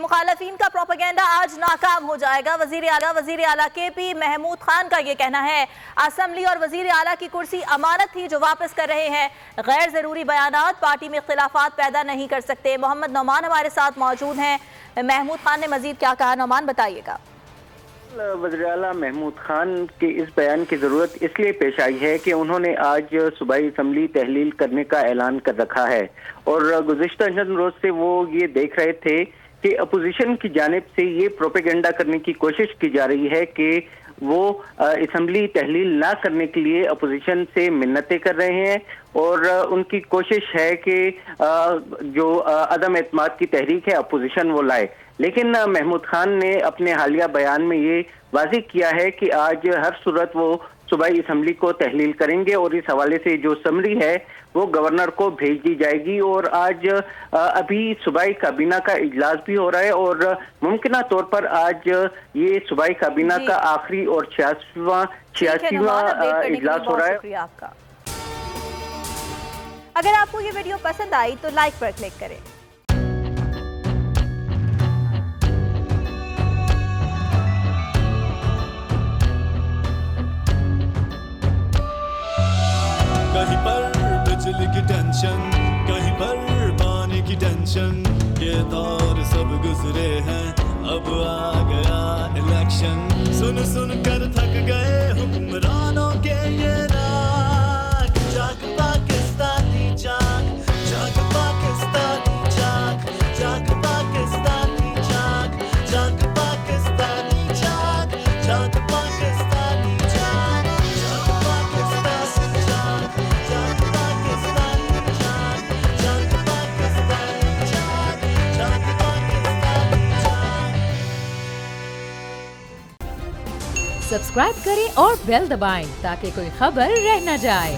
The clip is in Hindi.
मुखालफीन का प्रोपेगेंडा आज नाकाम हो जाएगा। वजीर आला KP महमूद खान का ये कहना है। असम्बली और वजीर आला की कुर्सी अमानत थी जो वापस कर रहे हैं। गैर जरूरी बयानात पार्टी में इख्तिलाफात पैदा नहीं कर सकते। मोहम्मद नौमान हमारे साथ मौजूद हैं। महमूद खान ने मजीद क्या कहा, नौमान बताइएगा। वज़ीर आला महमूद खान के इस बयान की जरूरत इसलिए पेश आई है कि उन्होंने आज सूबाई असम्बली तहलील करने का ऐलान कर रखा है और गुज़िश्ता चंद रोज से वो ये देख रहे थे कि अपोजिशन की जानिब से ये प्रोपेगेंडा करने की कोशिश की जा रही है कि वो असम्बली तहलील ना करने के लिए अपोजिशन से मिन्नतें कर रहे हैं और उनकी कोशिश है कि जो अदम एतमाद की तहरीक है अपोजिशन वो लाए। लेकिन महमूद खान ने अपने हालिया बयान में ये वाज़ेह किया है कि आज हर सूरत वो सूबाई असम्बली को तहलील करेंगे और इस हवाले से जो समरी है वो गवर्नर को भेज दी जाएगी। और आज अभी सूबाई काबीना का इजलास भी हो रहा है और मुमकिन तौर पर आज ये सूबाई काबीना का आखिरी और 86वां इजलास हो रहा है। आपका अगर आपको ये वीडियो पसंद आई तो लाइक पर क्लिक करें। कहीं पर बिजली की टेंशन, कहीं पर पानी की टेंशन, ये दौर सब गुजरे हैं, अब आ गया इलेक्शन। सुन सुन कर थक गए हुक्मरानों के ये राग, जाग पाकिस्तानी जाग, जाग पाकिस्तानी जाग, जाग पाकिस्तानी जाग, जाग पाकिस्तानी जाग, जाग पाकिस्तानी जाग, जाग पाकिस्तानी जाग, जाग पाकिस्तानी जाग, जाग पाकिस्तानी जाग, जाग पाकिस्तानी जाग। सब्सक्राइब करें और बेल दबाएं ताकि कोई खबर रह न जाए।